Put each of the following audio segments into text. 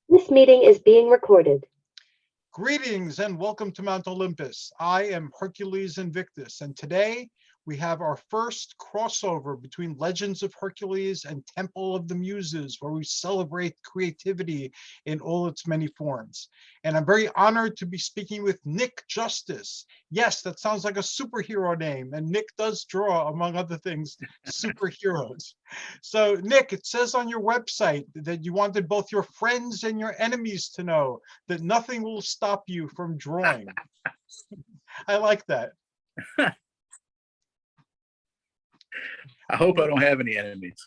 This meeting is being recorded. Greetings and welcome to Mount Olympus. I am Hercules Invictus, and today we have our first crossover between Legends of Hercules and Temple of the Muses, where we celebrate creativity in all its many forms. And I'm very honored to be speaking with Nick Justus. Yes, that sounds like a superhero name, and Nick does draw, among other things, superheroes. So, Nick, it says on your website that you wanted both your friends and your enemies to know that nothing will stop you from drawing. I like that. I hope I don't have any enemies.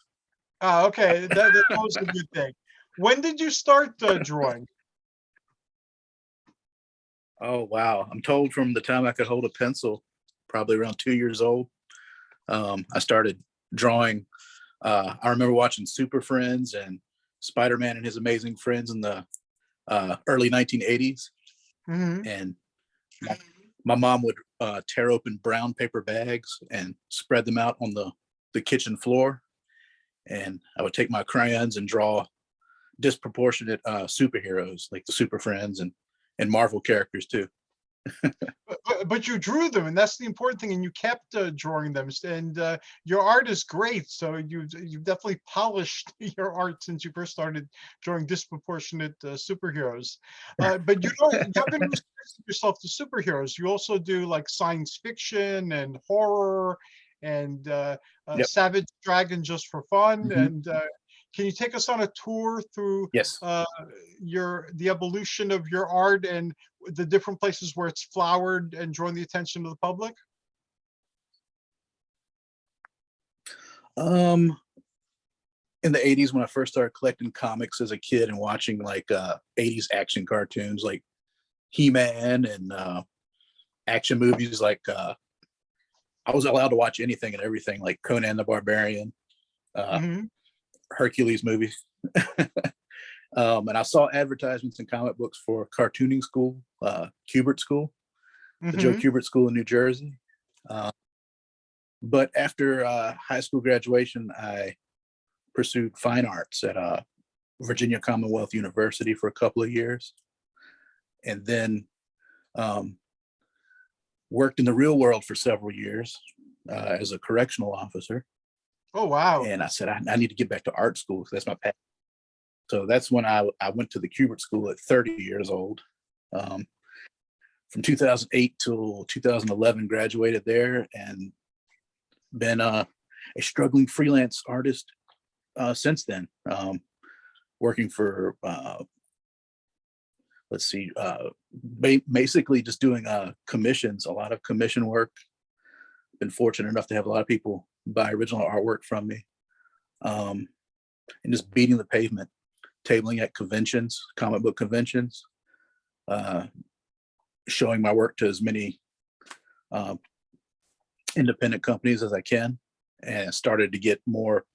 Okay, that's always a good thing. When did you start drawing? Oh, wow. I'm told from the time I could hold a pencil, probably around 2 years old, I started drawing. I remember watching Super Friends and Spider-Man and His Amazing Friends in the early 1980s. Mm-hmm. And my mom would tear open brown paper bags and spread them out on the kitchen floor. And I would take my crayons and draw disproportionate superheroes like the Super Friends and Marvel characters too. But you drew them, and that's the important thing, and you kept drawing them, and your art is great. So you've definitely polished your art since you first started drawing disproportionate superheroes. But you haven't restricted yourself to superheroes. You also do like science fiction and horror and Yep. Savage Dragon just for fun. Mhm. And can you take us on a tour through Yes. the evolution of your art and the different places where it's flowered and drawn the attention of the public? In the 80s, when I first started collecting comics as a kid and watching like 80s action cartoons like He-Man and action movies like I was allowed to watch anything and everything like Conan the Barbarian, Mm-hmm. Hercules movies. And I saw advertisements in comic books for cartooning school, Kubert School, the Joe Mm-hmm. Kubert School in New Jersey. But after high school graduation, I pursued fine arts at Virginia Commonwealth University for a couple of years, and then worked in the real world for several years as a correctional officer. Oh, wow. And I said, I need to get back to art school because that's my passion. So that's when I went to the Kubert School at 30 years old. From 2008 till 2011, graduated there and been a struggling freelance artist since then. Working for, basically just doing commissions, a lot of commission work. Been fortunate enough to have a lot of people buy original artwork from me. And just beating the pavement, tabling at conventions, comic book conventions, showing my work to as many independent companies as I can, and started to get more.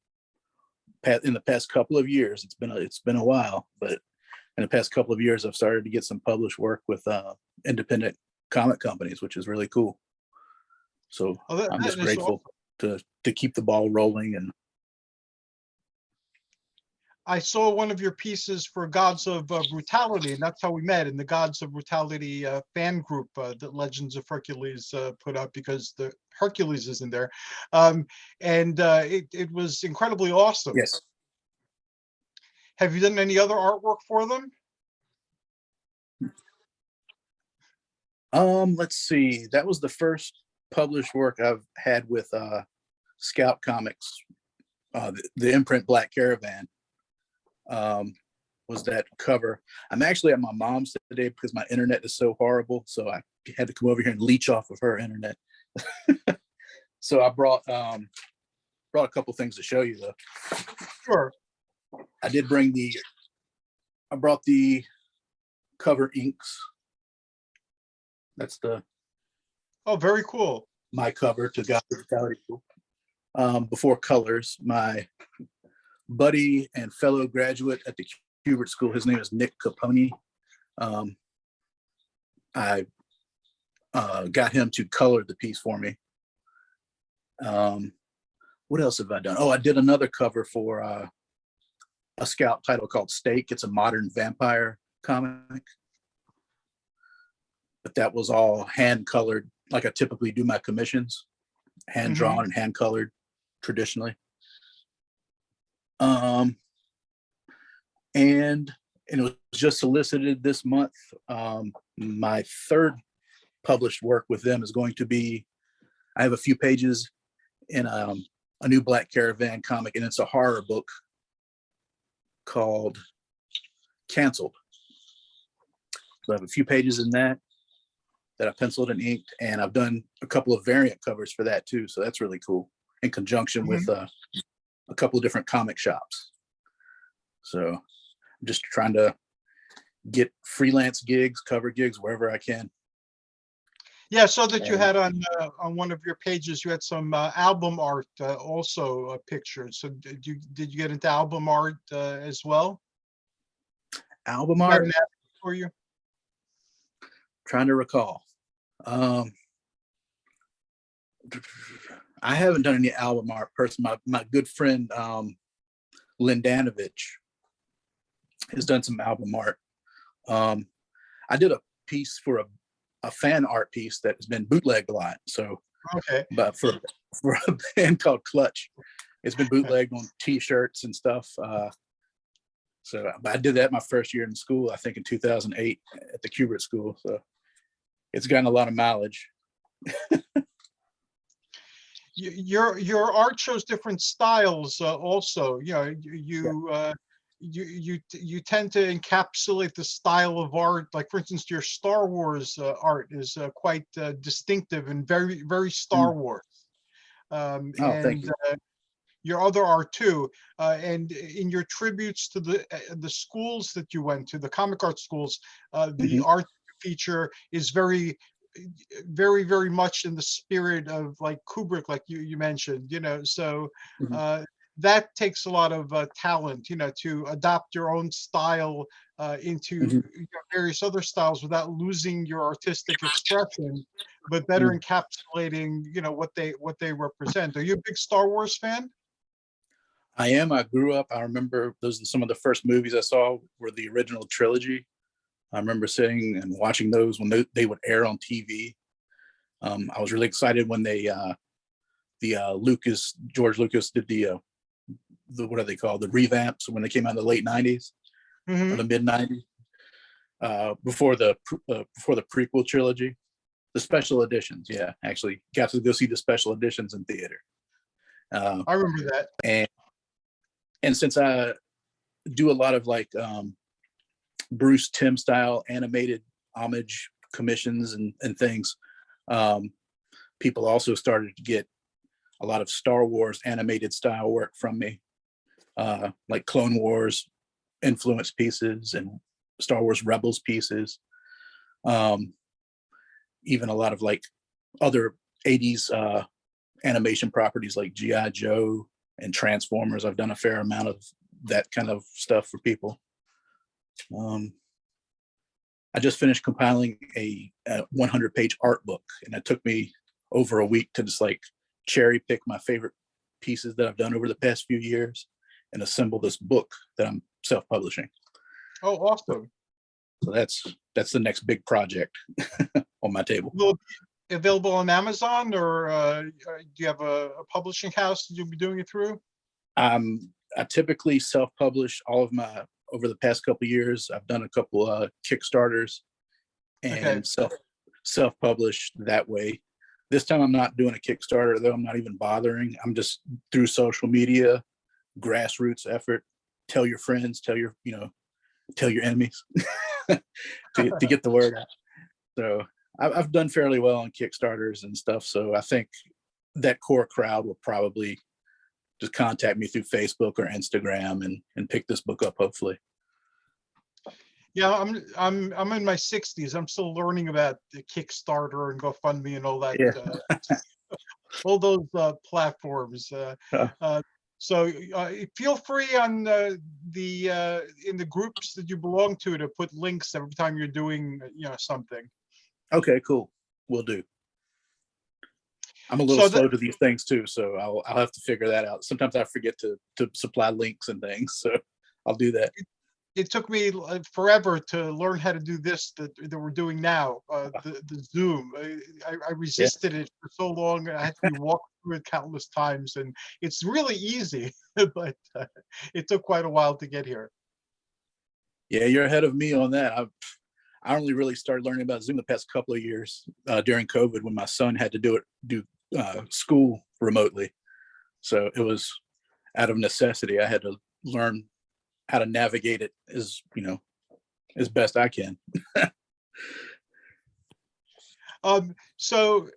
In the past couple of years, it's been a while, but in the past couple of years, I've started to get some published work with independent comic companies, which is really cool. So I'm just grateful to keep the ball rolling. And I saw one of your pieces for Gods of Brutality, and that's how we met in the Gods of Brutality fan group that Legends of Hercules put up, because the Hercules is in there. It was incredibly awesome. yes. Have you done any other artwork for them? Let's see. That was the first published work I've had with Scout Comics, the imprint Black Caravan. Was that cover. I'm actually at my mom's today because my internet is so horrible, so I had to come over here and leech off of her internet. So I brought a couple things to show you though. Sure. I brought the cover inks. That's Oh, very cool. my cover to Gods of Brutality. Before colors, my buddy and fellow graduate at the Kubert School, his name is Nick Capone. I got him to color the piece for me. What else have I done? Oh, I did another cover for a Scout title called Stake. It's a modern vampire comic, but that was all hand colored, like I typically do my commissions, hand drawn and hand colored traditionally. And it was just solicited this month. My third published work with them is going to be, I have a few pages in a new Black Caravan comic, and it's a horror book called Canceled. So I have a few pages in that I penciled and inked, and I've done a couple of variant covers for that too. So that's really cool, in conjunction with a couple of different comic shops. So I'm just trying to get freelance gigs, cover gigs wherever I can. Yeah, so that you had on one of your pages, you had some album art also pictured. So did you get into album art as well? Album Got art? an app for you? Trying to recall. I haven't done any album art personally. My good friend Lindanovich has done some album art. I did a piece for a fan art piece that has been bootlegged a lot. So, okay, but for a band called Clutch, it's been bootlegged on T-shirts and stuff. So I did that my first year in school, I think in 2008 at the Kubert School. So it's gotten a lot of mileage. Your art shows different styles also. You know, you tend to encapsulate the style of art. Like, for instance, your Star Wars art is quite distinctive and very Star Wars. Thank you. Your other art too, and in your tributes to the schools that you went to, the comic art schools, the art feature is very much in the spirit of like Kubrick, like you mentioned, you know. So that takes a lot of talent, you know, to adopt your own style into various other styles without losing your artistic expression, but better encapsulating, you know, what they represent. Are you a big Star Wars fan? I am. I grew up. I remember those are some of the first movies I saw were the original trilogy. I remember sitting and watching those when they would air on TV. I was really excited when George Lucas did the what are they called, the revamps, when they came out in the late 90s or the mid 90s, before the prequel trilogy, the special editions. Yeah, actually got to go see the special editions in theater. I remember that. And since I do a lot of like Bruce Timm style animated homage commissions and things, people also started to get a lot of Star Wars animated style work from me, like Clone Wars influence pieces and Star Wars Rebels pieces. Even a lot of like other 80s animation properties like G.I. Joe and Transformers. I've done a fair amount of that kind of stuff for people. I just finished compiling a 100-page art book, and it took me over a week to just like cherry pick my favorite pieces that I've done over the past few years and assemble this book that I'm self-publishing. Oh, awesome. So that's the next big project on my table. Will it be available on Amazon, or do you have a publishing house that you'll be doing it through? I typically self-publish all of my, over the past couple of years. I've done a couple Kickstarters and self-published that way. This time I'm not doing a Kickstarter, though. I'm not even bothering. I'm just through social media, grassroots effort. Tell your friends, tell your enemies to get the word out. So I've done fairly well on Kickstarters and stuff. So I think that core crowd will probably just contact me through Facebook or Instagram and pick this book up, hopefully. Yeah, I'm in my 60s. I'm still learning about the Kickstarter and GoFundMe and all that. Yeah. All those platforms. So feel free on in the groups that you belong to put links every time you're doing something. Okay, cool. Will do. I'm a little slow to these things too, so I'll have to figure that out. Sometimes I forget to supply links and things. So I'll do that. It took me forever to learn how to do this that we're doing now, the Zoom. I resisted it for so long. I had to be walked through it countless times, and it's really easy, but it took quite a while to get here. Yeah, you're ahead of me on that. I only really started learning about Zoom the past couple of years during COVID, when my son had to do school remotely. So it was out of necessity. I had to learn how to navigate it as best I can. So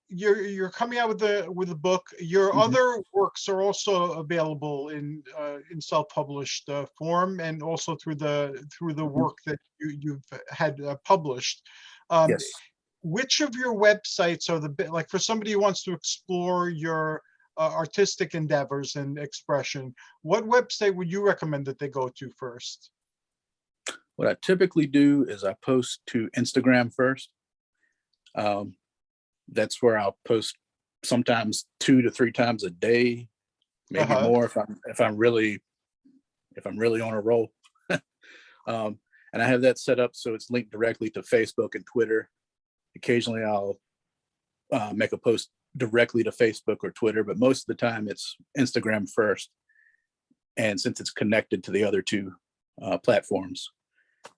you're coming out with a book. Your Mhm. other works are also available in self-published form, and also through the work that you've had published. Yes. Which of your websites are like, for somebody who wants to explore your artistic endeavors and expression, what website would you recommend that they go to first? What I typically do is I post to Instagram first. That's where I'll post sometimes 2 to 3 times a day, maybe more if I'm really on a roll. And I have that set up so it's linked directly to Facebook and Twitter. Occasionally I'll make a post directly to Facebook or Twitter, but most of the time it's Instagram first. And since it's connected to the other 2 platforms,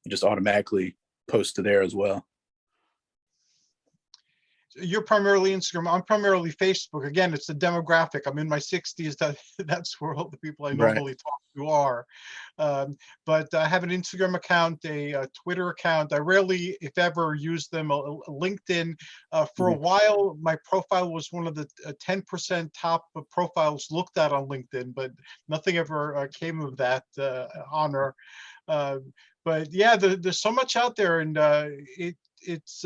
it just automatically posts to there as well. You're primarily Instagram. I'm primarily Facebook. Again, it's the demographic. I'm in my 60s. That's where all the people I normally talk to are. But I have an Instagram account, a Twitter account. I rarely, if ever, use them. A LinkedIn. For a while, my profile was one of the 10% top profiles looked at on LinkedIn, but nothing ever came of that honor. But yeah, there's so much out there, and it's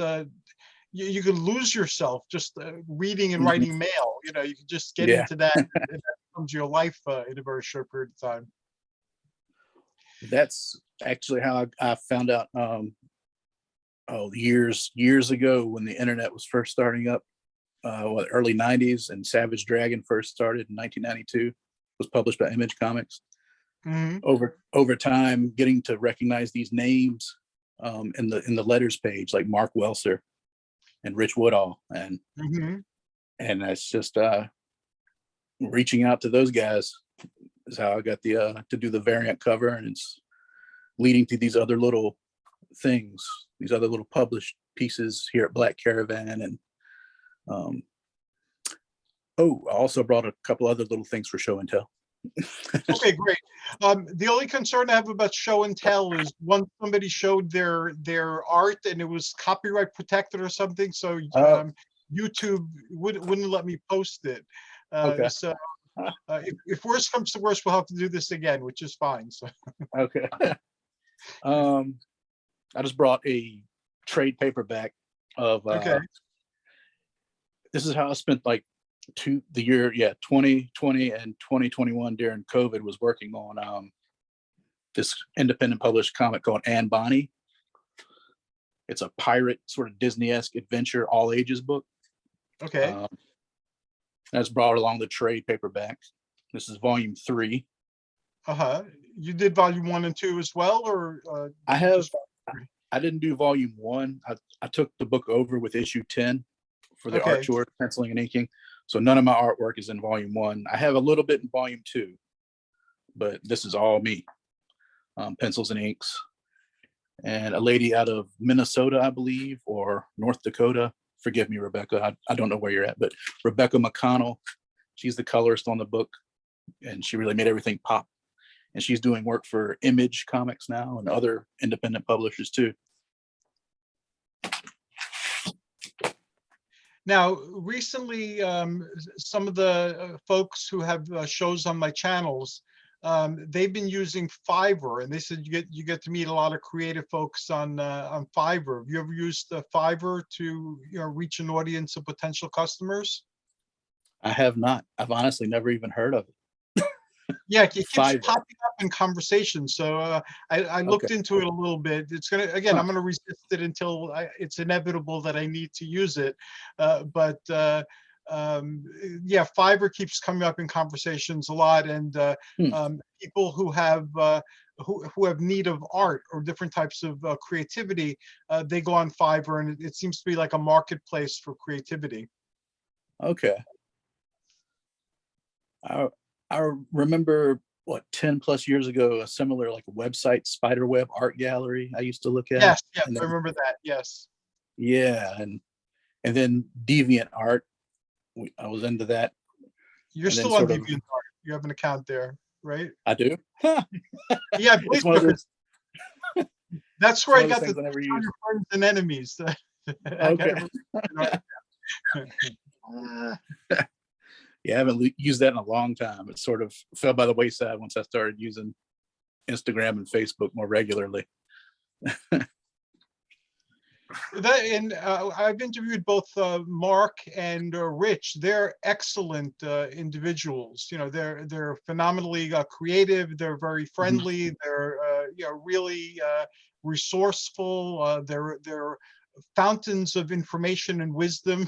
you could lose yourself just reading and writing mail. You can just get into that, and that becomes your life in a very short period of time. That's actually how I found out years ago, when the internet was first starting up, early 90s, and Savage Dragon first started in 1992, was published by Image Comics. Over time, getting to recognize these names in the letters page, like Mark Welser and Rich Woodall, and that's just reaching out to those guys is how I got to do the variant cover, and it's leading to these other little things, these other little published pieces here at Black Caravan, and I also brought a couple other little things for show and tell. Okay, great. The only concern I have about show and tell is once somebody showed their art and it was copyright protected or something, so YouTube wouldn't let me post it. Okay. So if worse comes to worse, we'll have to do this again, which is fine. So okay. I just brought a trade paperback of this is how I spent like 2020 and 2021 during COVID, was working on this independent published comic called Anne Bonny. It's a pirate sort of Disney-esque adventure, all ages book. Okay. That's brought along the trade paperback. This is volume 3. You did volume 1 and 2 as well, or I didn't do volume 1. I took the book over with issue 10 for the art tour, penciling and inking. So none of my artwork is in volume 1. I have a little bit in volume 2, but this is all me, pencils and inks. And a lady out of Minnesota, I believe, or North Dakota. Forgive me, Rebecca. I don't know where you're at, but Rebecca McConnell, she's the colorist on the book, and she really made everything pop. And she's doing work for Image Comics now and other independent publishers too. Now, recently, some of the folks who have shows on my channels, they've been using Fiverr, and they said you get to meet a lot of creative folks on Fiverr. Have you ever used Fiverr to reach an audience of potential customers? I have not. I've honestly never even heard of it. Yeah, it keeps popping up in conversation. So I looked into it a little bit. It's gonna, again, I'm gonna resist it until it's inevitable that I need to use it. But yeah, Fiverr keeps coming up in conversations a lot, and people who have who have need of art or different types of creativity, they go on Fiverr, and it seems to be like a marketplace for creativity. Okay. I remember what 10 plus years ago, a similar like website, Spiderweb Art Gallery I used to look at. Yes, yes, And I then, remember that. Yes. yeah, and then Deviant Art. I was into that. You're And then still on sort of, DeviantArt. You have an account there, right? I do. Yeah, I It's believe one so, of 'cause those. that's It's where one I of those got the things I never Tell use. Your Friends and Enemies. I got Okay. it. Yeah, I haven't used that in a long time. It sort of fell by the wayside once I started using Instagram and Facebook more regularly. And I've interviewed both Mark and Rich. They're excellent individuals. You know, they're phenomenally creative. They're very friendly. They're really resourceful. They're fountains of information and wisdom.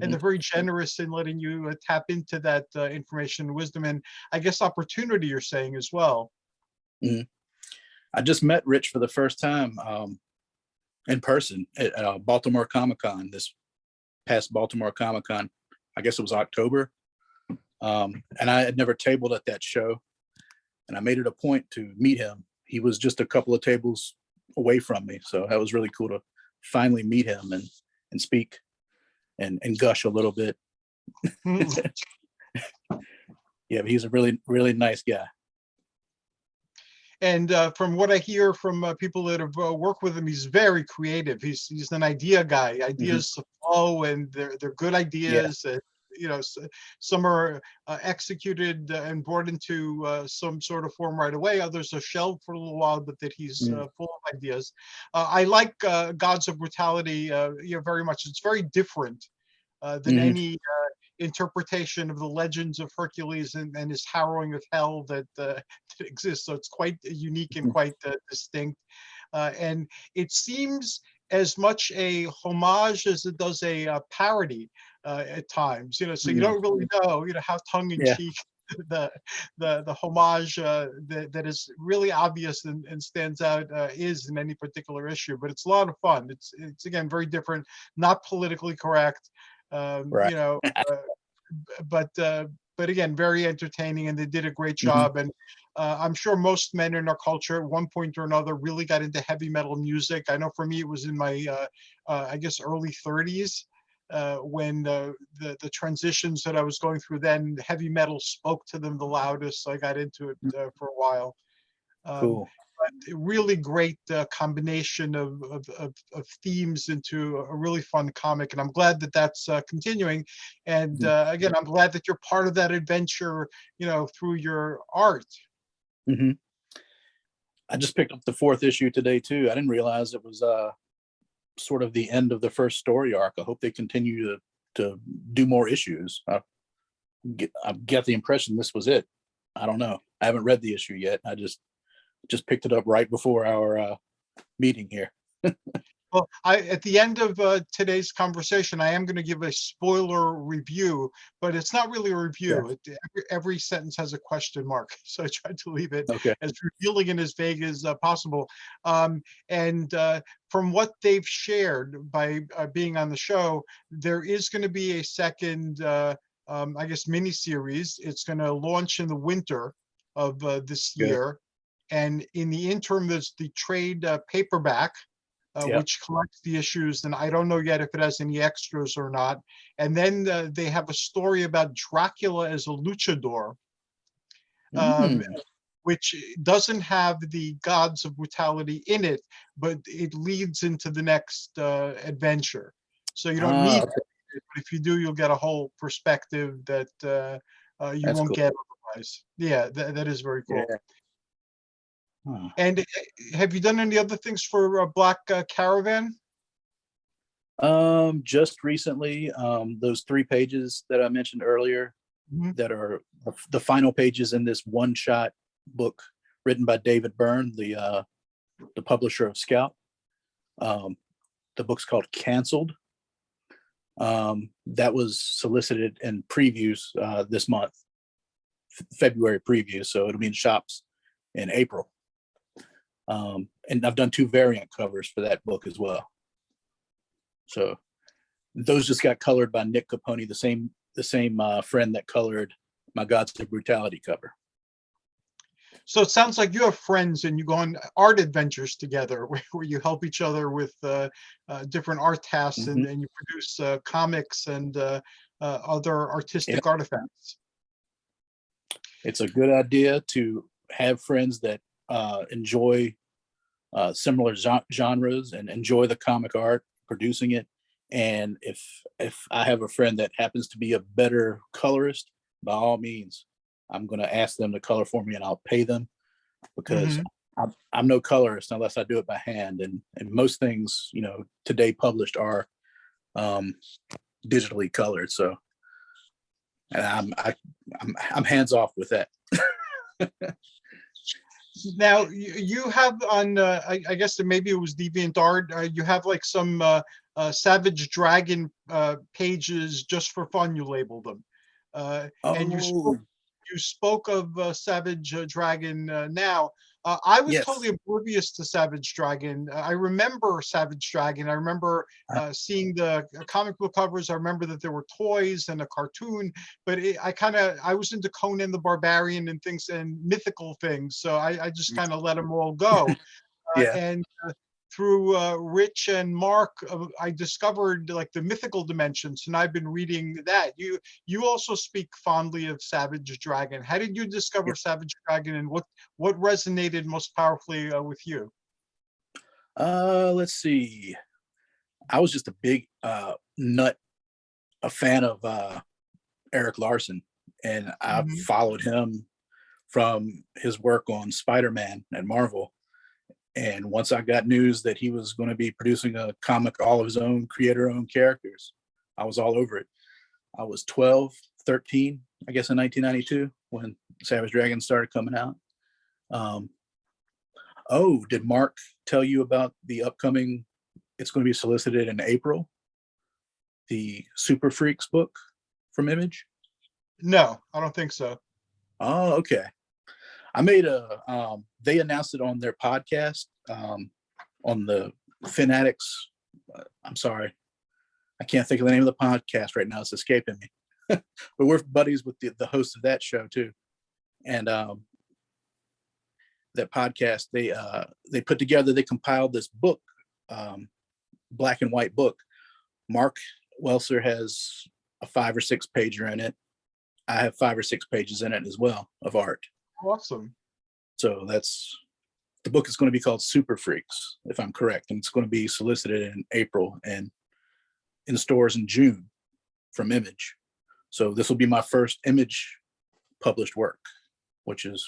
And they're very generous in letting you tap into that information and wisdom, and I guess opportunity, you're saying, as well. Mhm. I just met Rich for the first time in person at Baltimore Comic-Con, this past Baltimore Comic-Con. I guess it was October. And I had never tabled at that show, and I made it a point to meet him. He was just a couple of tables away from me, so that was really cool to finally meet him and speak and gush a little bit. Yeah, but he's a really, really nice guy. And from what I hear from people that have worked with him, he's very creative. He's an idea guy. Ideas flow, and they're good ideas. Some are executed and brought into some sort of form right away. Others are shelved for a little while, but that he's full of ideas. I like Gods of Brutality very much. It's very different than any interpretation of the legends of Hercules and his harrowing of hell that exists. So it's quite unique and quite distinct. And it seems as much a homage as it does a parody at times. So you don't really know, how tongue in cheek the homage that is really obvious and stands out is in any particular issue. But it's a lot of fun. It's again very different, not politically correct. Right. But again, very entertaining, and they did a great job. And I'm sure most men in our culture at one point or another really got into heavy metal music. I know for me, it was in my, I guess, early 30s when the transitions that I was going through then, heavy metal spoke to them the loudest. So I got into it for a while. Cool. But a really great combination of themes into a really fun comic, and I'm glad that that's continuing. And again, I'm glad that you're part of that adventure, through your art. I just picked up the 4th issue today too. I didn't realize it was sort of the end of the first story arc. I hope they continue to do more issues. I get the impression this was it. I don't know. I haven't read the issue yet. I just picked it up right before our meeting here. Well, at the end of today's conversation, I am going to give a spoiler review, but it's not really a review. Every sentence has a question mark, so I tried to leave it as revealing and as vague as possible. And from what they've shared by being on the show, there is going to be a second, I guess, miniseries. It's going to launch in the winter of this year. And in the interim, there's the trade paperback, which collects the issues. And I don't know yet if it has any extras or not. And then they have a story about Dracula as a luchador, which doesn't have the Gods of Brutality in it, but it leads into the next adventure. So you don't need it, but if you do, you'll get a whole perspective that you won't get otherwise. Yeah, that is very cool. And have you done any other things for Black Caravan? Just recently, those 3 pages that I mentioned earlier that are the final pages in this one-shot book written by David Byrne, the publisher of Scout. The book's called Canceled. That was solicited in previews this month, February previews, so it'll be in shops in April. And I've done 2 variant covers for that book as well. So those just got colored by Nick Capone, the same friend that colored my Gods of Brutality cover. So it sounds like you have friends and you go on art adventures together where you help each other with different art tasks, and you produce comics and other artistic artifacts. It's a good idea to have friends that enjoy similar genres and enjoy the comic art, producing it. And if I have a friend that happens to be a better colorist, by all means, I'm going to ask them to color for me, and I'll pay them, because I'm no colorist unless I do it by hand. And most things, today published are digitally colored. So, and I'm hands off with that. Now you have on, I guess that maybe it was DeviantArt. You have like some Savage Dragon pages just for fun. You labeled them, and you spoke of Savage Dragon now. I was totally oblivious to Savage Dragon. I remember Savage Dragon. I remember seeing the comic book covers. I remember that there were toys and a cartoon, but I was into Conan the Barbarian and things and mythical things. So I just kind of let them all go. And through Rich and Mark, I discovered like the mythical dimensions, and I've been reading that. You also speak fondly of Savage Dragon. How did you discover Savage Dragon, and what resonated most powerfully with you? Let's see. I was just a big a fan of Eric Larson, and I followed him from his work on Spider-Man at Marvel. And once I got news that he was going to be producing a comic, all of his own, creator-owned characters, I was all over it. I was 12, 13, I guess, in 1992 when Savage Dragon started coming out. Did Mark tell you about the upcoming, it's going to be solicited in April, the Super Freaks book from Image? No, I don't think so. Oh, okay. I made they announced it on their podcast, on the Fanatics. I'm sorry, I can't think of the name of the podcast right now. It's escaping me. But we're buddies with the host of that show too. And that podcast, they put together, they compiled this book, black and white book. Mark Welser has a 5 or 6 pager in it. I have 5 or 6 pages in it as well of art. Awesome. So the book is going to be called Super Freaks, if I'm correct. And it's going to be solicited in April and in stores in June from Image. So this will be my first Image published work, which is,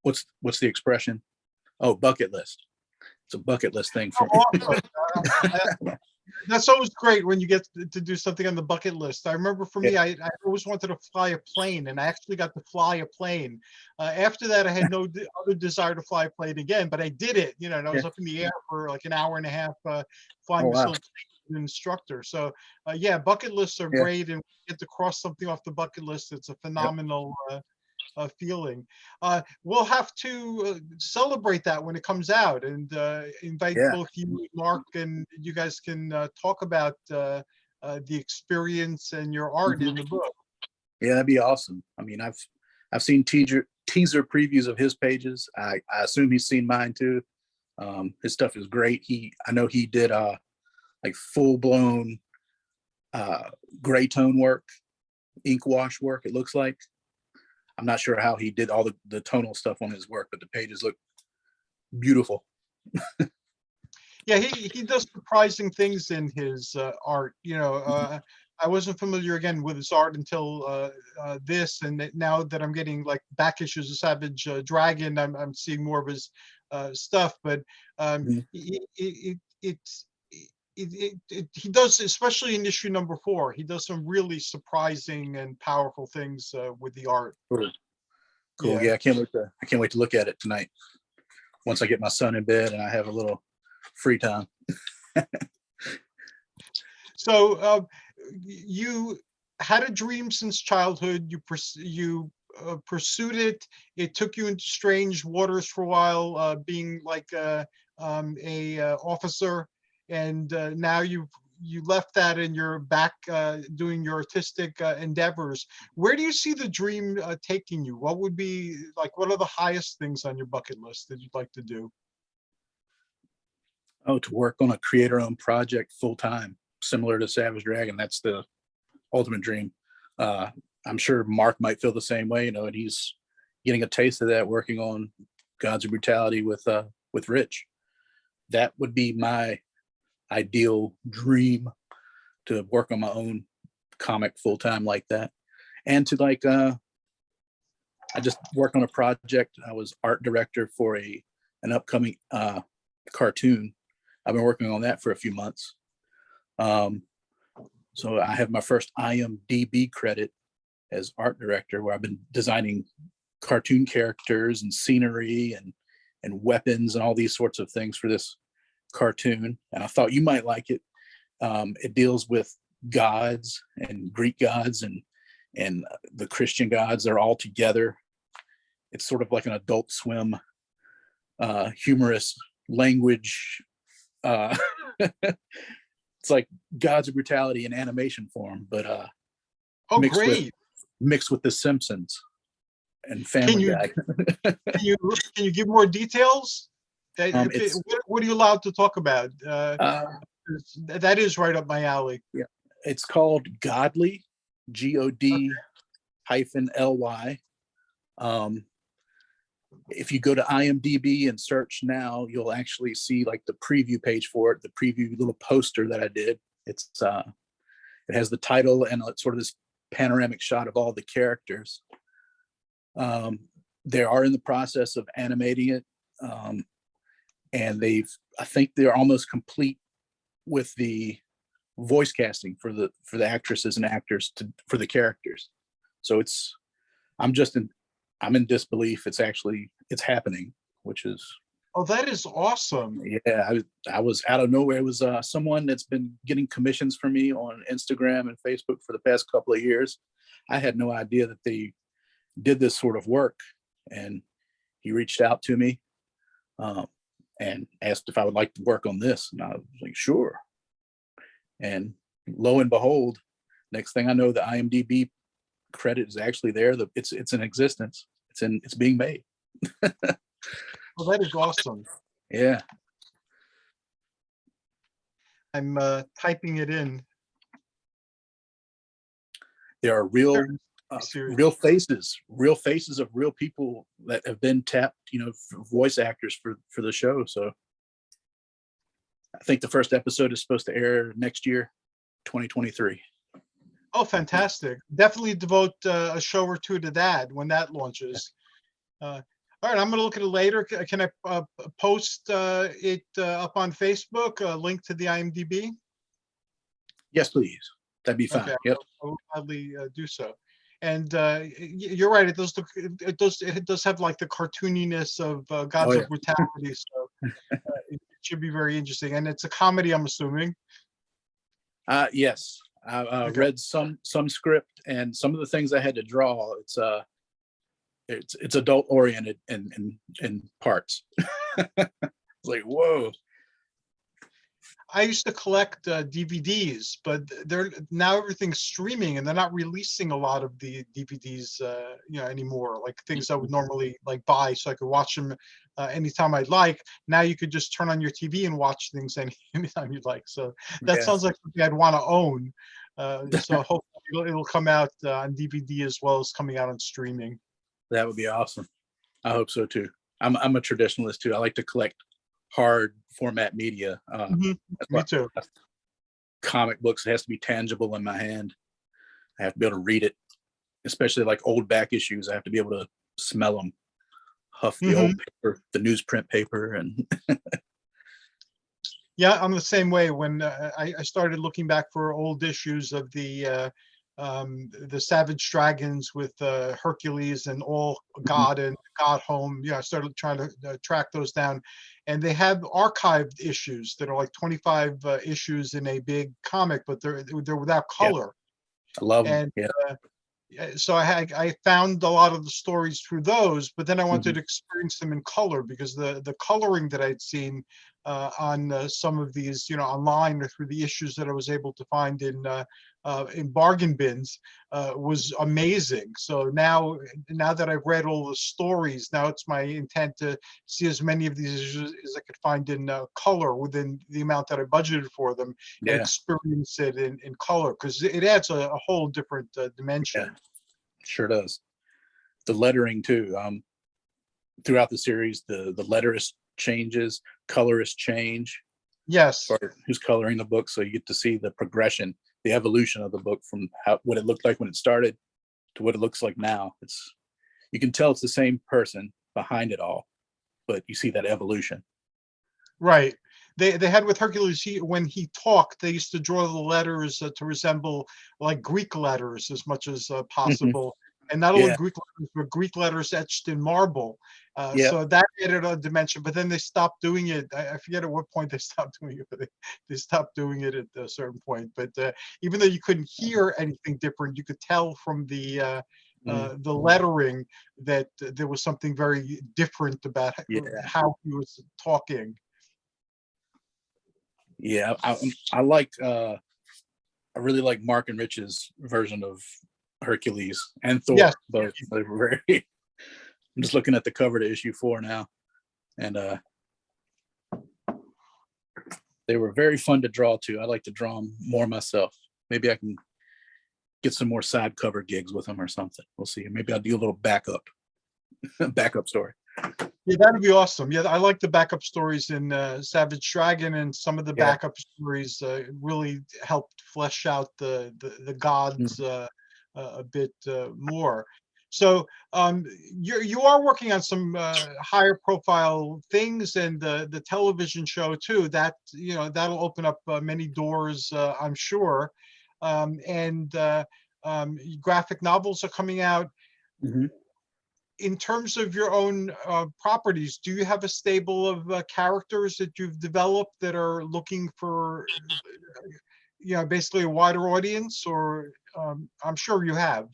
what's the expression? Oh, bucket list. It's a bucket list thing for me. That's always great when you get to do something on the bucket list. I remember for me, I always wanted to fly a plane, and I actually got to fly a plane. After that, I had no other desire to fly a plane again, but I did it, and I was up in the air for like an hour and a half flying this little plane with an instructor. So bucket lists are great, and we get to cross something off the bucket list. It's a phenomenal feeling. We'll have to celebrate that when it comes out, and invite both you, Mark, and you guys can talk about the experience and your art in the book. Yeah, that'd be awesome. I mean, I've seen teaser previews of his pages. I assume he's seen mine too. His stuff is great. I know he did like full-blown gray tone work, ink wash work, it looks like. I'm not sure how he did all the tonal stuff on his work, but the pages look beautiful. Yeah, he does surprising things in his art. I wasn't familiar again with his art until this, and now that I'm getting like back issues of Savage Dragon, I'm seeing more of his stuff. But he does, especially in issue number 4, he does some really surprising and powerful things with the art. Cool. Yeah, I can't wait to look at it tonight. Once I get my son in bed and I have a little free time. So you had a dream since childhood. You pursued it. It took you into strange waters for a while, being like a officer, and now you left that and you're back doing your artistic endeavors. Where do you see the dream taking you? What would be like, what are the highest things on your bucket list that you'd like to do? Oh, to work on a creator-owned project full time, similar to Savage Dragon. That's the ultimate dream. I'm sure Mark might feel the same way, and he's getting a taste of that working on Gods of Brutality with Rich. That would be my ideal dream, to work on my own comic full time like that. And to I just worked on a project. I was art director for an upcoming cartoon. I've been working on that for a few months. So I have my first IMDb credit as art director, where I've been designing cartoon characters and scenery and weapons and all these sorts of things for this cartoon. And I thought you might like it. It deals with gods and Greek gods and the Christian gods. They're all together. It's sort of like an Adult Swim humorous language. It's like Gods of Brutality in animation form, but Oh, mixed great. mixed with The Simpsons and Family Guy. Can you give more details? What are you allowed to talk about? That is right up my alley. Yeah, it's called Godly, GOD -LY. If you go to IMDb and search now, you'll actually see like the preview page for it, the preview little poster that I did. It has the title and sort of this panoramic shot of all the characters. They are in the process of animating it, and I think they're almost complete with the voice casting for the actresses and actors for the characters. So I'm in disbelief. It's happening, which is. Oh, that is awesome. Yeah, I was out of nowhere. It was someone that's been getting commissions for me on Instagram and Facebook for the past couple of years. I had no idea that they did this sort of work, and he reached out to me and asked if I would like to work on this, and I was like, sure. And lo and behold, next thing I know, the IMDb credit is actually there. It's in existence. It's being made. Well, that is awesome. Yeah. I'm typing it in. There are real faces of real people that have been tapped, voice actors for the show. So I think the first episode is supposed to air next year, 2023. Oh, fantastic. Definitely devote a show or two to that when that launches. All right, I'm going to look at it later. Can I post it up on Facebook, a link to the IMDb? Yes, please. That'd be fine. Okay, Yep. I will gladly do so. And you're right. It does have like the cartooniness of Gods of Brutality. So it should be very interesting. And it's a comedy, I'm assuming. Yes, I read some script, and some of the things I had to draw. It's adult oriented in parts. It's like, whoa. I used to collect DVDs, but now everything's streaming, and they're not releasing a lot of the DVDs, anymore. Like things I would normally like buy, so I could watch them anytime I'd like. Now you could just turn on your TV and watch things anytime you'd like. So that sounds like something I'd want to own. So hopefully it'll come out on DVD as well as coming out on streaming. That would be awesome. I hope so too. I'm a traditionalist too. I like to collect hard format media. Me too. Comic books, it has to be tangible in my hand. I have to be able to read it, especially like old back issues. I have to be able to smell them, huff the old paper, the newsprint paper, and yeah, I'm the same way. When I started looking back for old issues of the Savage Dragons with Hercules and all God and God Home. I started trying to track those down, and they have archived issues that are like 25 issues in a big comic, but they're without color. I love them. So I found a lot of the stories through those, but then I wanted Mhm. to experience them in color because the coloring that I'd seen on some of these, online or through the issues that I was able to find in bargain bins was amazing. So now that I've read all the stories, now it's my intent to see as many of these issues as I could find in color within the amount that I budgeted for them, and Yeah, experience it in color, because it adds a whole different yeah, dimension. sure does. The lettering too. Throughout the series, the letterist changes, colorist change as Yes, far as who's coloring the book, so you get to see the progression, the evolution of the book from what it looked like when it started to what it looks like now. You can tell it's the same person behind it all, but you see that evolution. right. They had with Hercules, when he talked, they used to draw the letters to resemble like Greek letters as much as Mhm. possible. And not only Yeah, Greek letters, but Greek letters etched in marble. yeah, So that added a dimension, but then they stopped doing it. I forget at what point they stopped doing it, but they stopped doing it at a certain point. But even though you couldn't hear anything different, you could tell from mm, the lettering that there was something very different about yeah, how he was talking. yeah. I liked. I really like Mark and Rich's version of Hercules and Yes, Thor. Both they were very. I'm just looking at the cover to issue 4 now, and they were very fun to draw too. I like to draw them more myself. Maybe I can get some more side cover gigs with them or something. We'll see. Maybe I'll do a little backup, backup story. yeah, that'd be awesome. Yeah, I like the backup stories in Savage Dragon, and some of the Yeah. backup stories really helped flesh out the Mm. gods a bit more. So you are working on some higher profile things, and the television show too. That that'll open up many doors, I'm sure. And graphic novels are coming out. Mhm. In terms of your own properties, do you have a stable of characters that you've developed that are looking for, basically a wider audience, or I'm sure you have.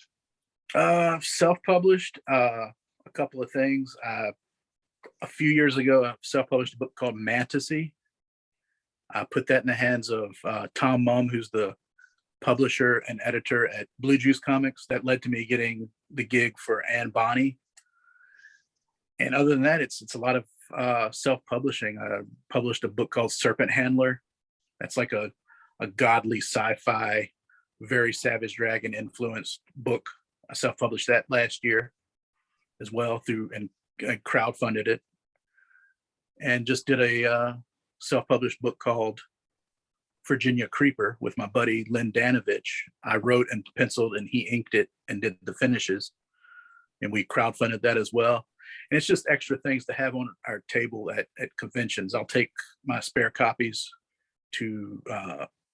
Self-published a couple of things. A few years ago, I self-published a book called Fantasy. I put that in the hands of Tom Mum, who's the publisher and editor at Blue Juice Comics. That led to me getting the gig for Anne Bonny. And other than that, it's a lot of self-publishing. I published a book called Serpent Handler. That's like a godly sci-fi, very Savage Dragon influenced book. I self-published that last year as well through and crowdfunded it, and just did a self-published book called Virginia Creeper with my buddy Lynn Danovich. I wrote and penciled, and he inked it and did the finishes, and we crowdfunded that as well. And it's just extra things to have on our table at conventions. I'll take my spare copies to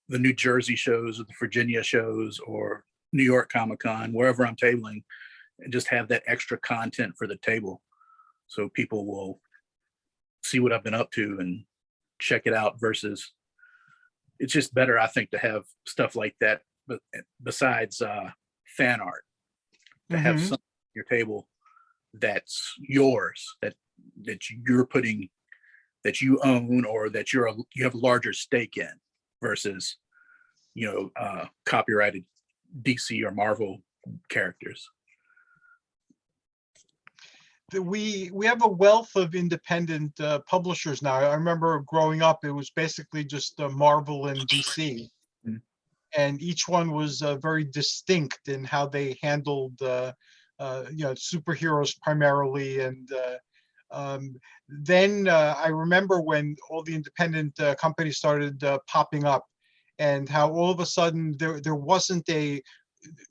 the New Jersey shows or the Virginia shows or New York Comic Con, wherever I'm tabling, and just have that extra content for the table, so people will see what I've been up to and check it out. Versus, it's just better, I think, to have stuff like that, but besides fan art, to have Hmm. something on your table that's yours, that you're putting, that you own, or that you have a larger stake in, versus copyrighted DC or Marvel characters. We have a wealth of independent publishers now. I remember growing up, it was basically just Marvel and DC, Mm. and each one was very distinct in how they handled superheroes primarily. And then I remember when all the independent companies started popping up, and how all of a sudden there wasn't a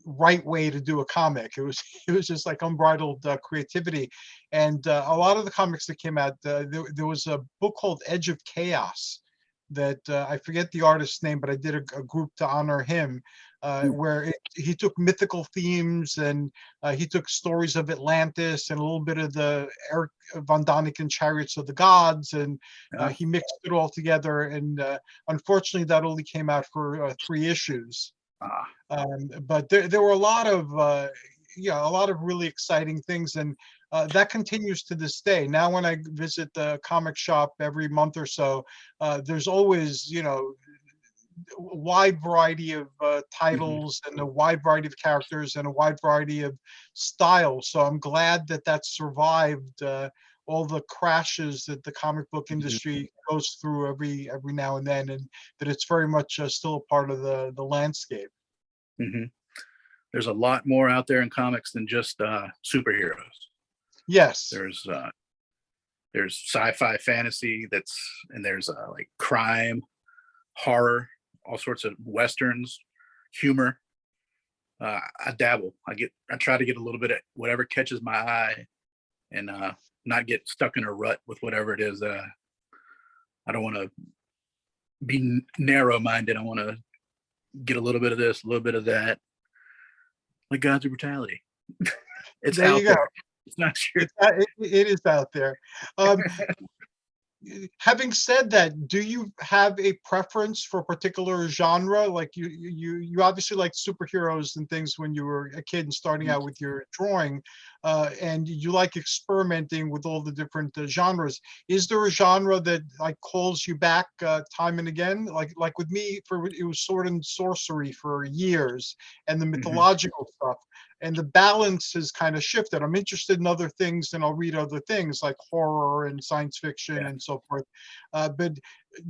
right way to do a comic. It was it was just like unbridled creativity. And a lot of the comics that came out, there was a book called Edge of Chaos that I forget the artist's name, but I did a group to honor him, where he took mythical themes, and he took stories of Atlantis and a little bit of the Eric von Daniken Chariots of the Gods, and Uh, he mixed it all together. And unfortunately, that only came out for 3 issues. But there were a lot of a lot of really exciting things, and that continues to this day. Now, when I visit the comic shop every month or so, there's always a wide variety of titles and a wide variety of characters and a wide variety of styles. So I'm glad that that survived all the crashes that the comic book industry goes through every now and then, and that it's very much still a part of the landscape. Mhm. There's a lot more out there in comics than just superheroes. Yes. There's sci-fi fantasy and there's like crime, horror, all sorts of westerns, humor. I dabble. I try to get a little bit of whatever catches my eye, and not get stuck in a rut with whatever it is. I don't want to be narrow-minded. I want to get a little bit of this, a little bit of that. Like God's Brutality. It's There out you go. there. It's not sure. It is out there. Having said that, do you have a preference for a particular genre? Like you obviously liked superheroes and things when you were a kid and starting out with your drawing, and you like experimenting with all the different genres. Is there a genre that like calls you back time and again? Like with me, it was sword and sorcery for years, and the mythological stuff. And the balance has kind of shifted. I'm interested in other things, and I'll read other things like horror and science fiction and so forth. But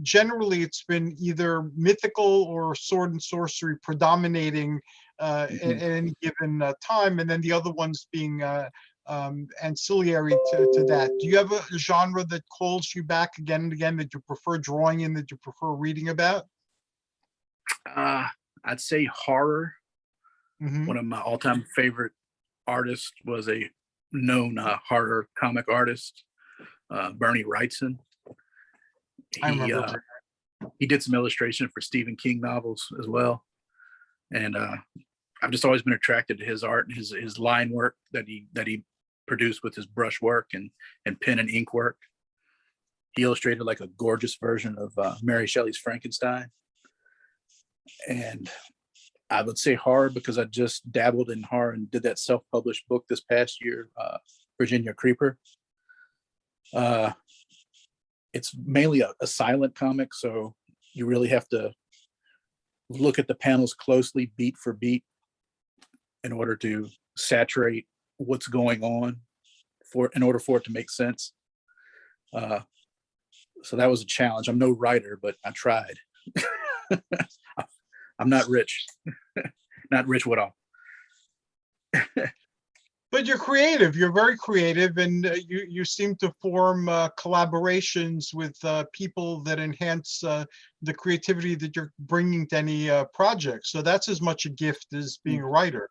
generally, it's been either mythical or sword and sorcery predominating at any given time, and then the other ones being ancillary to that. Do you have a genre that calls you back again and again, that you prefer drawing in, that you prefer reading about? I'd say horror. Mm-hmm. One of my all-time favorite artists was a known horror comic artist, Bernie Wrightson. I remember. He did some illustration for Stephen King novels as well, and I've just always been attracted to his art and his line work that he produced with his brush work and pen and ink work. He illustrated like a gorgeous version of Mary Shelley's Frankenstein, and I would say horror because I just dabbled in horror and did that self-published book this past year, Virginia Creeper. It's mainly a silent comic, so you really have to look at the panels closely, beat for beat, in order to saturate what's going on in order for it to make sense. So that was a challenge. I'm no writer, but I tried. I'm not rich, not rich at all. But you're creative. You're very creative, and you seem to form collaborations with people that enhance the creativity that you're bringing to any project. So that's as much a gift as being a writer.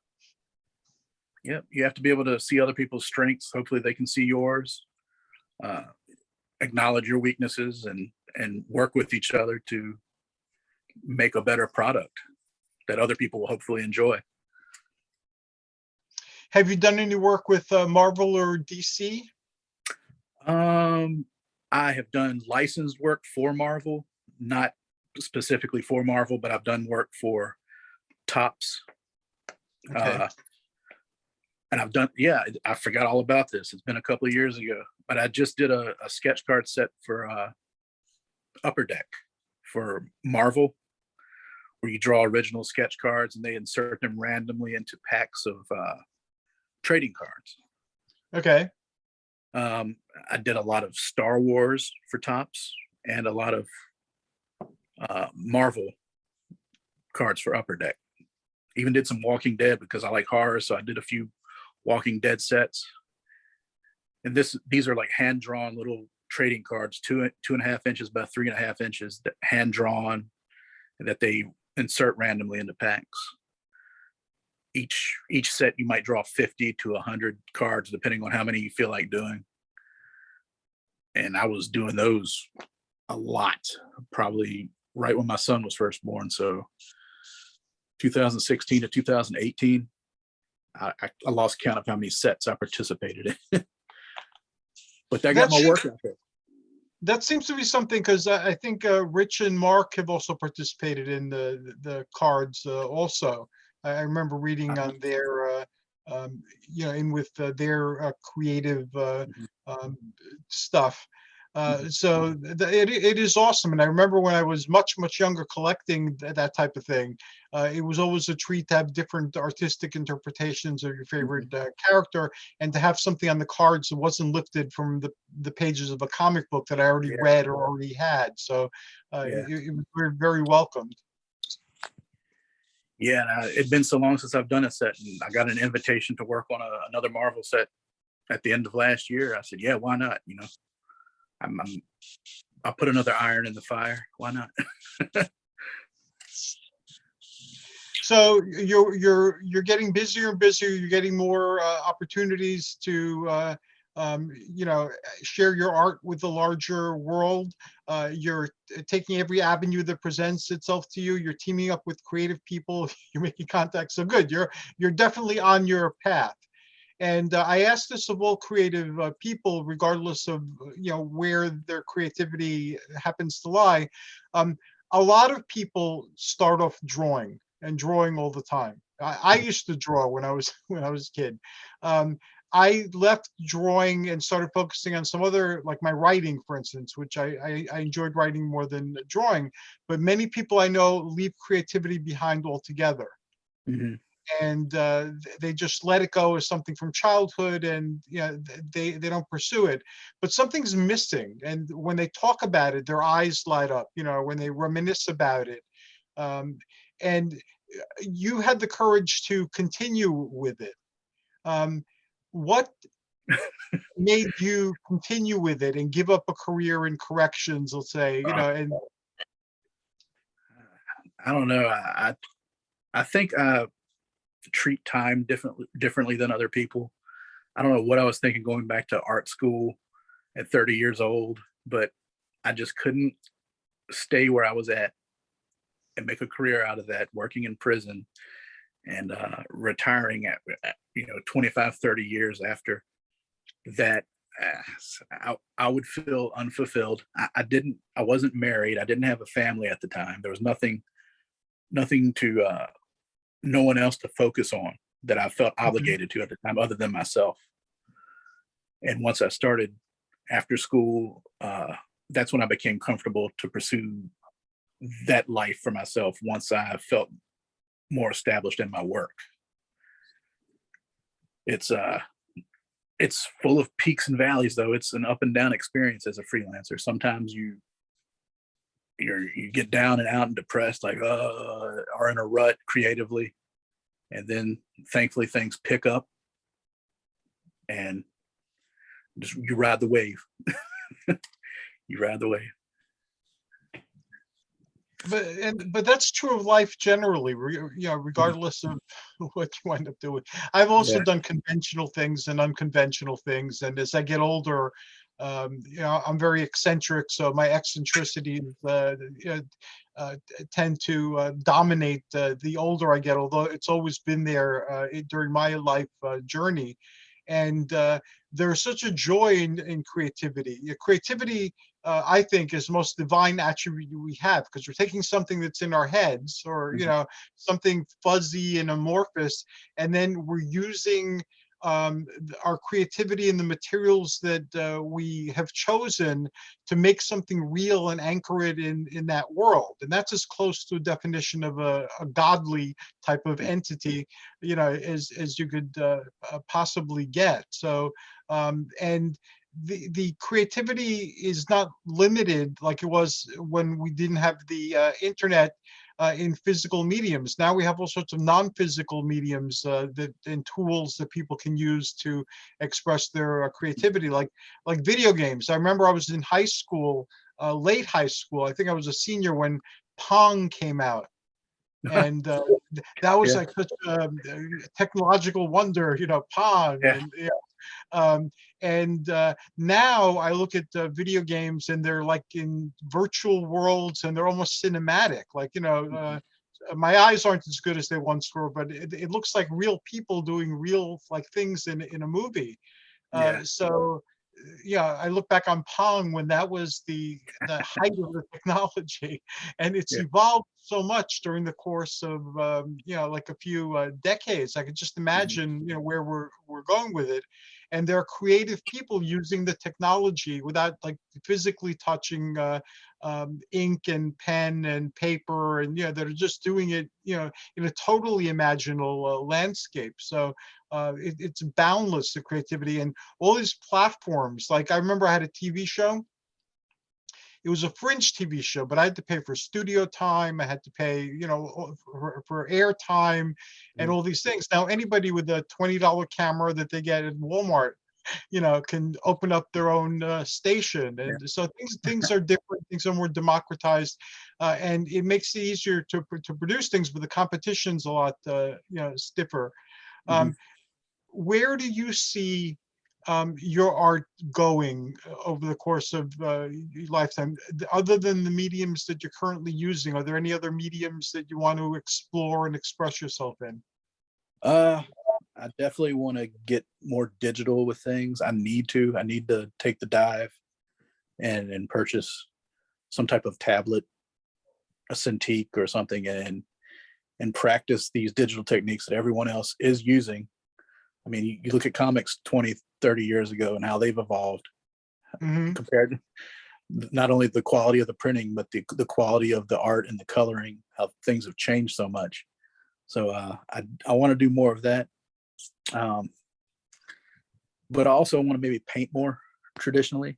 Yeah, you have to be able to see other people's strengths. Hopefully, they can see yours. Acknowledge your weaknesses and work with each other to make a better product that other people will hopefully enjoy. Have you done any work with Marvel or DC? I have done licensed work for Marvel, not specifically for Marvel, but I've done work for Topps. Okay. And I've done, I forgot all about this. It's been a couple of years ago, but I just did a sketch card set for Upper Deck for Marvel, where you draw original sketch cards and they insert them randomly into packs of trading cards. Okay. I did a lot of Star Wars for Topps and a lot of Marvel cards for Upper Deck. Even did some Walking Dead because I like horror, so I did a few Walking Dead sets. And these are like hand-drawn little trading cards, 2.5 inches by 3.5 inches, hand-drawn, that they insert randomly into packs. Each set you might draw 50 to 100 cards depending on how many you feel like doing. And I was doing those a lot, probably right when my son was first born. So 2016 to 2018, I lost count of how many sets I participated in. But that got my work out there. That seems to be something, because I think Rich and Mark have also participated in the cards also. I remember reading on their, in with their creative Mhm. um, stuff. So it is awesome. And I remember when I was much, much younger collecting that type of thing, it was always a treat to have different artistic interpretations of your favorite character, and to have something on the cards that wasn't lifted from the pages of a comic book that I already Yeah, read or already had. So yeah, it was very, very welcomed. yeah. And it'd been so long since I've done a set, and I got an invitation to work on another Marvel set at the end of last year. I said, yeah, why not? You know, I'll put another iron in the fire. Why not? So you're getting busier and busier. You're getting more opportunities to share your art with the larger world. You're taking every avenue that presents itself to you. You're teaming up with creative people. You're making contacts. So good. You're definitely on your path. And I ask this of all creative people, regardless of where their creativity happens to lie. Um, a lot of people start off drawing and drawing all the time. I used to draw when I was when I was a kid. Um, I left drawing and started focusing on some other, like my writing, for instance, which I enjoyed writing more than drawing. But many people I know leave creativity behind altogether, Mhm. and they just let it go as something from childhood, and they don't pursue it. But something's missing, and when they talk about it, their eyes light up, when they reminisce about it. um, and you had the courage to continue with it. What made you continue with it and give up a career in corrections, let's say, and I don't know. I think I treat time differently than other people. I don't know what I was thinking going back to art school at 30 years old, but I just couldn't stay where I was at and make a career out of that, working in prison and retiring at 25, 30 years after that. I would feel unfulfilled. I wasn't married. I didn't have a family at the time. There was nothing to, no one else to focus on that I felt obligated to at the time other than myself. And once I started after school, that's when I became comfortable to pursue that life for myself once I felt more established in my work. It's it's full of peaks and valleys though. It's an up and down experience as a freelancer. Sometimes you get down and out and depressed, like are in a rut creatively. And then thankfully things pick up and just you ride the wave. You ride the wave. But that's true of life generally, regardless of what you wind up doing. I've also Yeah. done conventional things and unconventional things, and as I get older, I'm very eccentric, so my eccentricities tend to dominate the older I get. Although it's always been there during my life journey, and there's such a joy in creativity. Creativity, I think, is the most divine attribute we have, because we're taking something that's in our heads, or something fuzzy and amorphous, and then we're using our creativity and the materials that we have chosen to make something real and anchor it in that world. And that's as close to a definition of a godly type of entity, as you could possibly get. So, and the creativity is not limited like it was when we didn't have the internet in physical mediums. Now we have all sorts of non-physical mediums and tools that people can use to express their creativity, like video games. I remember I was in high school, late high school. I think I was a senior when Pong came out, and that was Yeah. like such a technological wonder, Pong. Yeah. And um, now I look at video games, and they're like in virtual worlds, and they're almost cinematic. Like, my eyes aren't as good as they once were, but it looks like real people doing real like things in a movie. Yeah. So yeah, I look back on Pong when that was the height of the technology, and it's Yeah. evolved so much during the course of like a few decades. I could just imagine where we're going with it, and there are creative people using the technology without like physically touching ink and pen and paper, and that are just doing it in a totally imaginal landscape. So it's boundless, the creativity and all these platforms. Like I remember I had a TV show. It was a fringe TV show, but I had to pay for studio time. I had to pay, for air time and all these things. Now, anybody with a $20 camera that they get at Walmart, can open up their own station. Yeah. And so things are different. Things are more democratized, and it makes it easier to produce things. But the competition's a lot, stiffer. Um, where do you see your art going over the course of your lifetime? Other than the mediums that you're currently using, are there any other mediums that you want to explore and express yourself in? I definitely want to get more digital with things. I need to take the dive and purchase some type of tablet, a Cintiq or something, and practice these digital techniques that everyone else is using. I mean, you look at comics 20, 30 years ago and how they've evolved compared to not only the quality of the printing, but the quality of the art and the coloring, how things have changed so much. So I want to do more of that. But I also want to maybe paint more traditionally.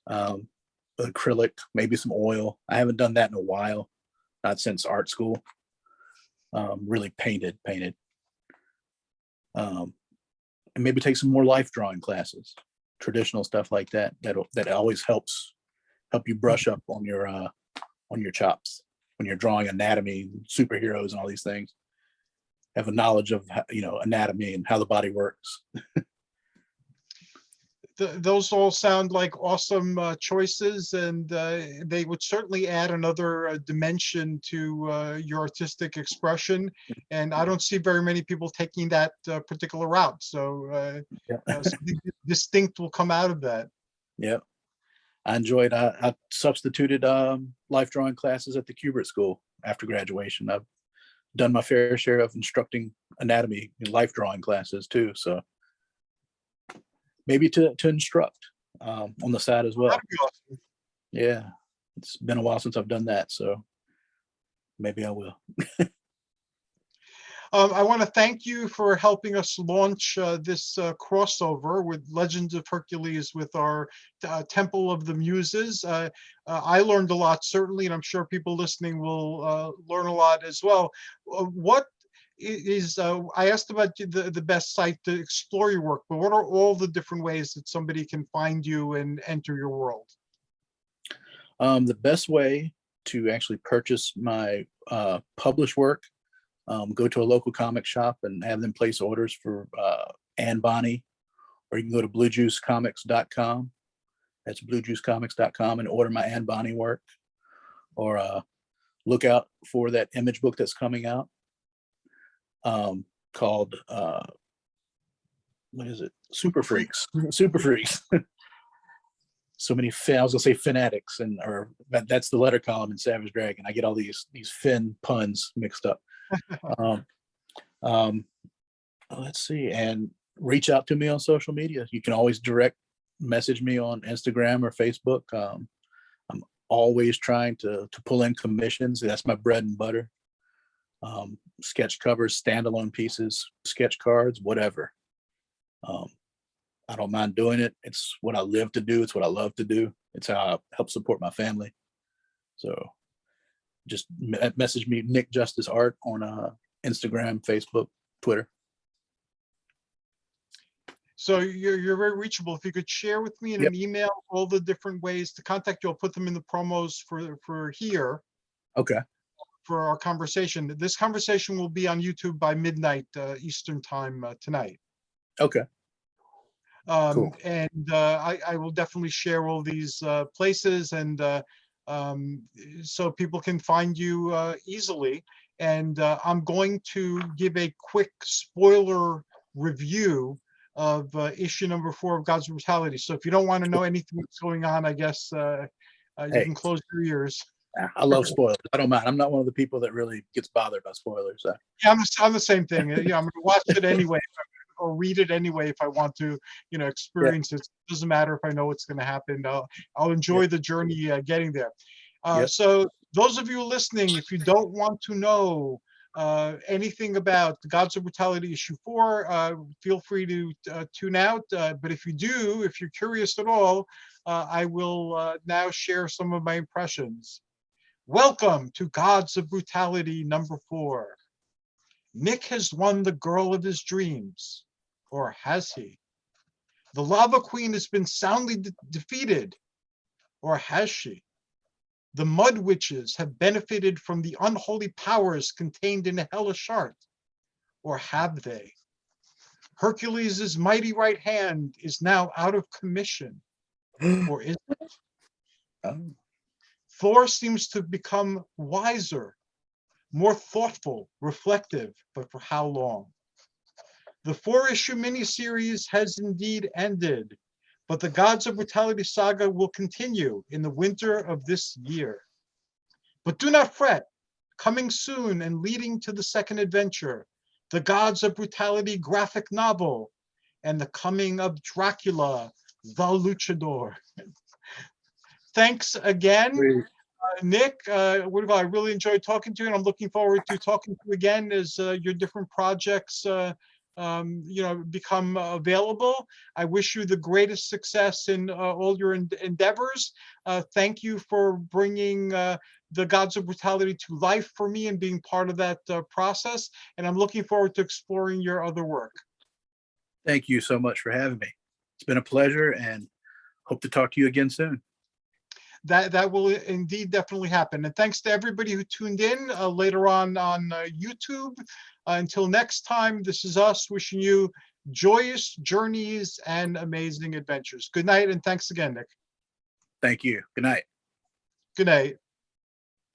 Acrylic, maybe some oil. I haven't done that in a while, not since art school. Really painted. And maybe take some more life drawing classes, traditional stuff like that. That always help you brush up on your chops when you're drawing anatomy, superheroes, and all these things. Have a knowledge of anatomy and how the body works. Those all sound like awesome choices, and they would certainly add another dimension to your artistic expression. And I don't see very many people taking that particular route. So something distinct will come out of that. Yeah, I enjoyed. I substituted life drawing classes at the Kubert School after graduation. I've done my fair share of instructing anatomy and life drawing classes too. So maybe to instruct on the side as well. That'd be awesome. Yeah, it's been a while since I've done that, so maybe I will. I want to thank you for helping us launch this crossover with Legends of Hercules with our Temple of the Muses. I learned a lot, certainly, and I'm sure people listening will learn a lot as well. What is, I asked about the best site to explore your work, but what are all the different ways that somebody can find you and enter your world? The best way to actually purchase my published work, go to a local comic shop and have them place orders for Anne Bonny, or you can go to bluejuicecomics.com. That's bluejuicecomics.com and order my Anne Bonny work, or look out for that image book that's coming out called what is it? Super Freaks. Super Freaks. So many I was gonna say fanatics, or that's the letter column in Savage Dragon. I get all these Finn puns mixed up. Let's see, and reach out to me on social media. You can always direct message me on Instagram or Facebook. I'm always trying to pull in commissions. That's my bread and butter. Sketch covers, standalone pieces, sketch cards, whatever. I don't mind doing it. It's what I live to do. It's what I love to do. It's how I help support my family. So just message me, Nick Justus Art, on Instagram, Facebook, Twitter. So you're very reachable. If you could share with me in an email all the different ways to contact you, I'll put them in the promos for here. Okay. For our conversation. This conversation will be on YouTube by midnight Eastern time tonight. Okay. Cool. And I will definitely share all these places, and so people can find you easily. And I'm going to give a quick spoiler review of issue number 4 of Gods of Brutality. So if you don't want to know anything that's going on, I guess you Hey. can close your ears. I love spoilers. I don't mind. I'm not one of the people that really gets bothered by spoilers. So. Yeah, I'm the same thing. Yeah, I'm going to watch it anyway or read it anyway if I want to, experience it. It doesn't matter if I know what's going to happen. I'll enjoy the journey getting there. So those of you listening, if you don't want to know anything about the Gods of Brutality issue 4, feel free to tune out. But if you do, if you're curious at all, I will now share some of my impressions. Welcome to Gods of Brutality number 4. Nick has won the girl of his dreams, or has he? The Lava Queen has been soundly defeated, or has she? The Mud Witches have benefited from the unholy powers contained in a hellish art, or have they? Hercules' mighty right hand is now out of commission, or is it? Oh. Thor seems to have become wiser, more thoughtful, reflective, but for how long? The 4-issue miniseries has indeed ended, but the Gods of Brutality saga will continue in the winter of this year. But do not fret, coming soon and leading to the second adventure, the Gods of Brutality graphic novel, and the coming of Dracula, the Luchador. Thanks again. Nick, I really enjoyed talking to you, and I'm looking forward to talking to you again as your different projects become available. I wish you the greatest success in all your endeavors. Thank you for bringing the Gods of Brutality to life for me and being part of that process. And I'm looking forward to exploring your other work. Thank you so much for having me. It's been a pleasure, and hope to talk to you again soon. That will indeed definitely happen. And thanks to everybody who tuned in later on YouTube. Until next time, this is us wishing you joyous journeys and amazing adventures. Good night, and thanks again, Nick. Thank you. Good night. Good night.